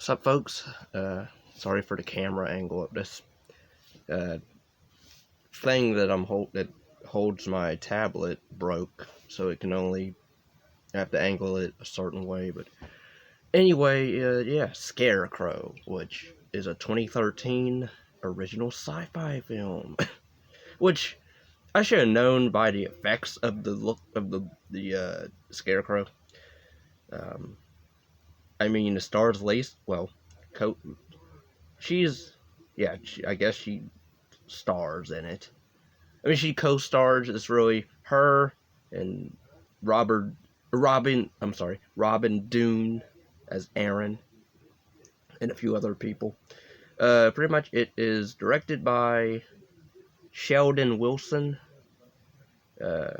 What's up, folks? Sorry for the camera angle of this uh, thing that that holds my tablet broke, so it can only have to angle it a certain way. But anyway, yeah, Scarecrow, which is a 2013 original sci-fi film, which I should have known by the effects of the look of the Scarecrow. Um, I mean, the stars Lacey, well, co- she's yeah, I guess she stars in it. I mean, she co-stars. It's really her and Robin Dune as Aaron and a few other people. Pretty much it is directed by Sheldon Wilson. Uh,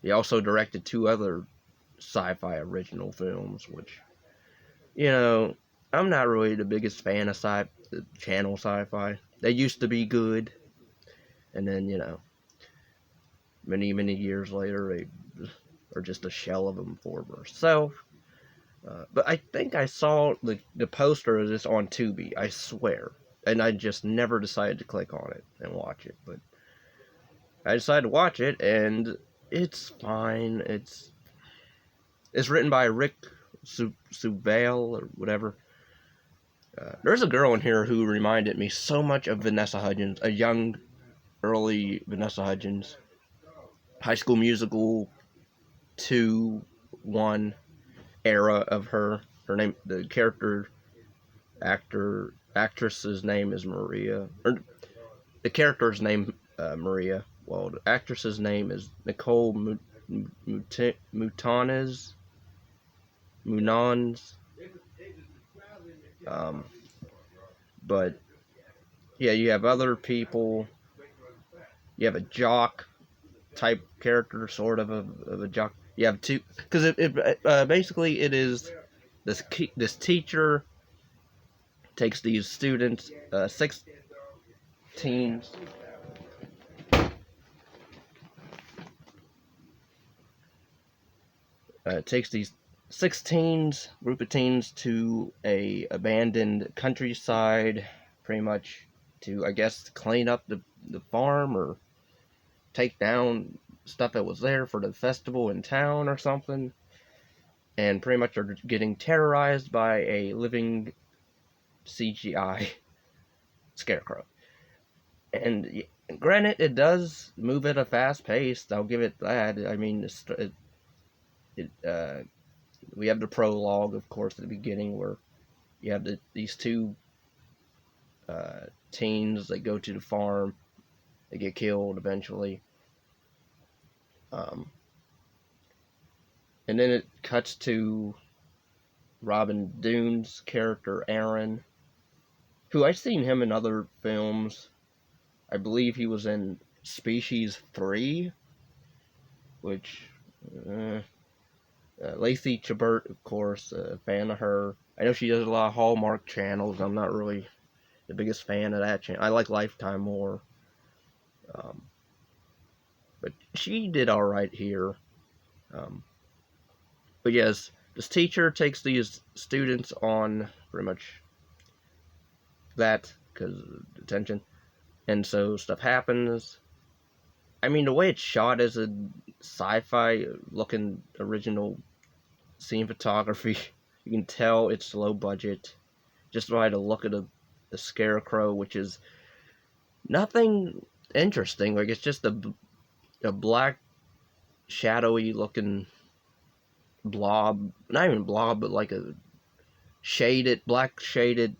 he also directed two other sci-fi original films, which, I'm not really the biggest fan of the channel sci-fi. They used to be good, and then, many years later, they are just a shell of them for herself. But I think I saw the poster of this on Tubi, I swear. And I just never decided to click on it and watch it. But I decided to watch it, and it's fine. It's written by Rick Subale or whatever. There's a girl in here who reminded me so much of Vanessa Hudgens, a young, early Vanessa Hudgens. High School Musical 2, 1 era of her. Her name, the actress's name is Maria. Or the character's name, Maria. Well, the actress's name is Nicole Munons. But yeah, you have other people. You have a jock type character, sort of a jock. You have two, because basically it is this teacher takes these students, 6 teens, takes these 6 teens, group of teens, to a abandoned countryside, pretty much to, I guess, clean up the farm or take down stuff that was there for the festival in town or something, and pretty much are getting terrorized by a living CGI Scarecrow. And granted, it does move at a fast pace. I'll give it that. I mean, we have the prologue, of course, at the beginning, where you have these two teens that go to the farm. They get killed eventually. And then it cuts to Robin Dune's character, Aaron, who I've seen him in other films. I believe he was in Species 3, which, Lacey Chabert, of course, a fan of her. I know she does a lot of Hallmark channels. I'm not really the biggest fan of that channel. I like Lifetime more. But she did alright here. But yes, this teacher takes these students on pretty much that, because of detention. And so stuff happens. I mean, the way it's shot is a sci-fi looking original scene photography. You can tell it's low budget just by the look of the Scarecrow, which is nothing interesting. Like, it's just a black, shadowy looking blob. Not even blob, but like a black shaded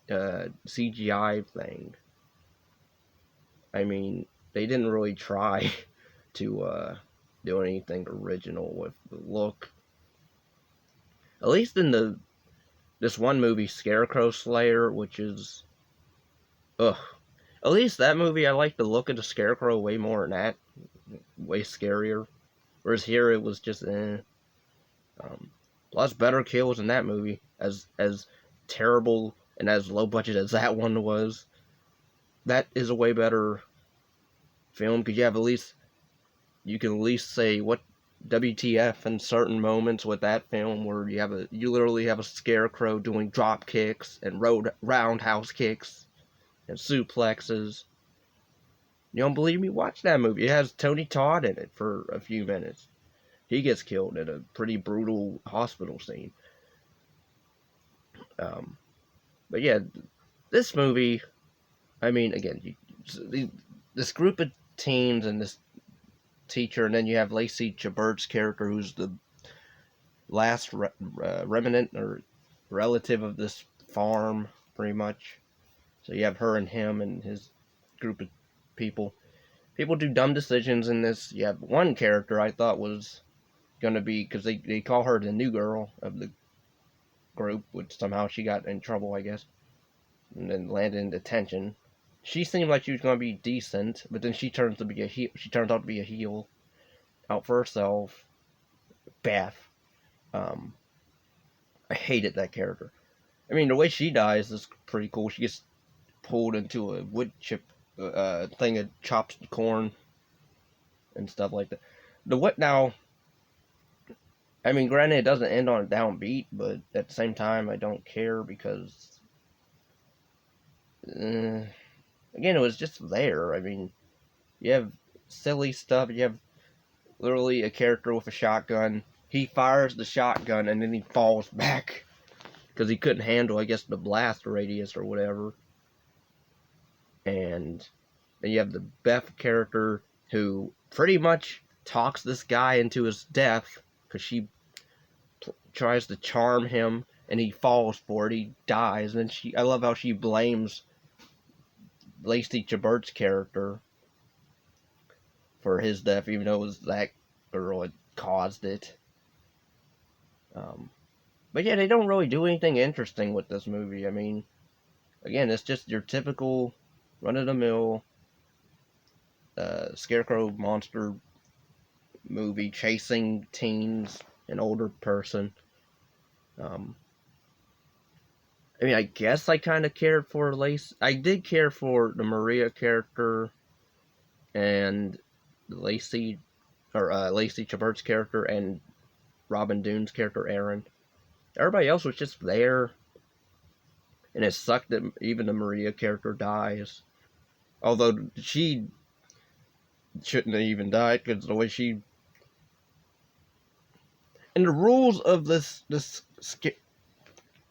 CGI thing. I mean, they didn't really try to do anything original with the look. At least in this one movie, Scarecrow Slayer, which is, at least that movie, I like the look of the Scarecrow way more than that. Way scarier. Whereas here, it was just, lots better kills in that movie. As terrible and as low budget as that one was, that is a way better film, because you can at least say, what WTF in certain moments with that film where you literally have a Scarecrow doing drop kicks and roundhouse kicks and suplexes. You don't believe me? Watch that movie. It has Tony Todd in it for a few minutes. He gets killed in a pretty brutal hospital scene. Um, but yeah, this movie, I mean, again, this group of teens and this teacher, and then you have Lacey Chabert's character, who's the last remnant or relative of this farm, pretty much. So you have her and him and his group of people. People do dumb decisions in this. You have one character I thought was going to be, because they call her the new girl of the group, which somehow she got in trouble, I guess, and then landed in detention. She seemed like she was going to be decent, but then she turns out to be a heel, out for herself. Beth. I hated that character. I mean, the way she dies is pretty cool. She gets pulled into a wood chip thing that chops the corn and stuff like that. The what now? I mean, granted, it doesn't end on a downbeat, but at the same time, I don't care because, again, it was just there. I mean, you have silly stuff. You have literally a character with a shotgun. He fires the shotgun and then he falls back because he couldn't handle, I guess, the blast radius or whatever. And then you have the Beth character who pretty much talks this guy into his death because she tries to charm him and he falls for it. He dies. And then I love how she blames Lacey Chabert's character for his death, even though it was that girl that caused it. But yeah, they don't really do anything interesting with this movie. I mean, again, it's just your typical run-of-the-mill Scarecrow monster movie chasing teens, an older person. I mean, I guess I kind of cared for Lacey. I did care for the Maria character and Lacey Chabert's character and Robin Doone's character, Aaron. Everybody else was just there. And it sucked that even the Maria character dies. Although she shouldn't have even died, because the way she... And the rules of the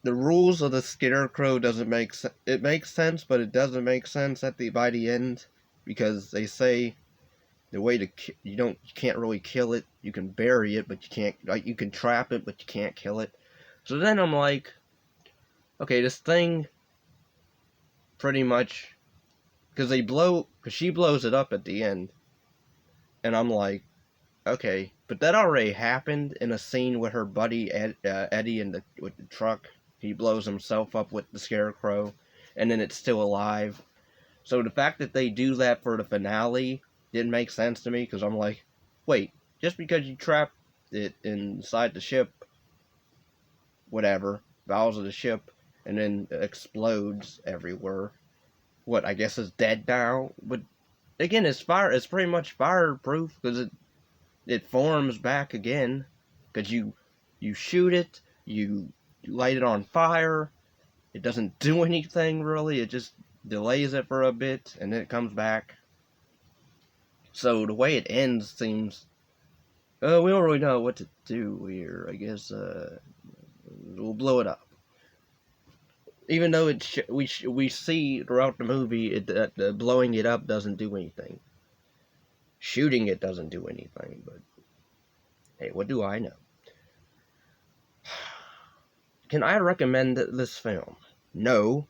rules of the Scarecrow doesn't make sense. It makes sense, but it doesn't make sense by the end, because they say the way to you can't really kill it. You can bury it, but you can't. Like, you can trap it, but you can't kill it. So then I'm like, okay, this thing pretty much, because she blows it up at the end, and I'm like, okay, but that already happened in a scene with her buddy Eddie with the truck. He blows himself up with the Scarecrow, and then it's still alive. So the fact that they do that for the finale didn't make sense to me, because I'm like, wait, just because you trapped it inside the ship, whatever, bowels of the ship, and then it explodes everywhere, what, I guess it's dead now? But again, it's pretty much fireproof, because it forms back again, because you shoot it, you light it on fire, it doesn't do anything really, it just delays it for a bit, and then it comes back. So the way it ends seems, we don't really know what to do here. I guess we'll blow it up. Even though we see throughout the movie that blowing it up doesn't do anything. Shooting it doesn't do anything. But hey, what do I know? Can I recommend this film? No.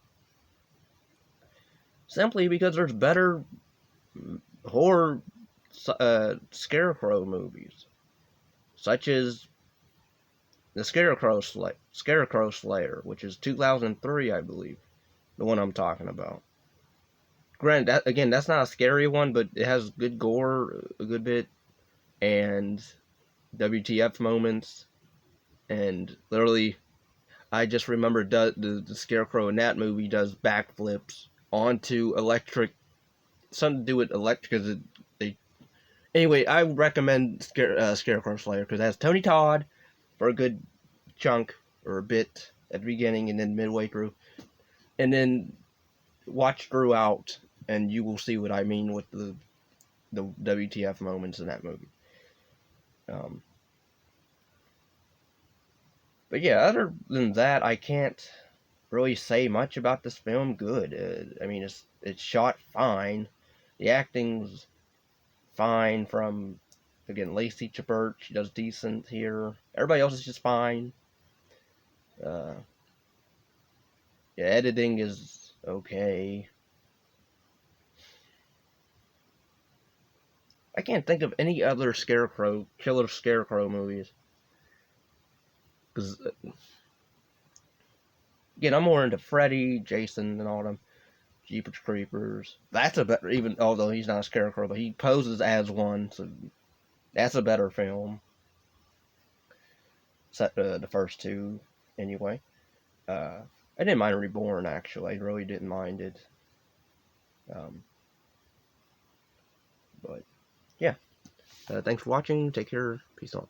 Simply because there's better horror Scarecrow movies, such as the Scarecrow Slayer, which is 2003, I believe, the one I'm talking about. Granted, that's not a scary one, but it has good gore, a good bit, and WTF moments, and literally, I just remember the Scarecrow in that movie does backflips onto electric, something to do with electric, because Anyway, I recommend Scarecrow Slayer because it has Tony Todd for a good chunk or a bit at the beginning and then midway through, and then watch throughout, and you will see what I mean with the WTF moments in that movie. Um, but yeah, other than that, I can't really say much about this film. Good. I mean, it's shot fine. The acting's fine from, again, Lacey Chabert. She does decent here. Everybody else is just fine. Uh, yeah, editing is okay. I can't think of any other killer Scarecrow movies. Because, again, I'm more into Freddy, Jason, and all them. Jeepers Creepers. That's a better, even although he's not a Scarecrow, but he poses as one, so that's a better film. The first two, anyway. I didn't mind Reborn, actually. I really didn't mind it. Um, but, yeah. Thanks for watching. Take care. Peace out.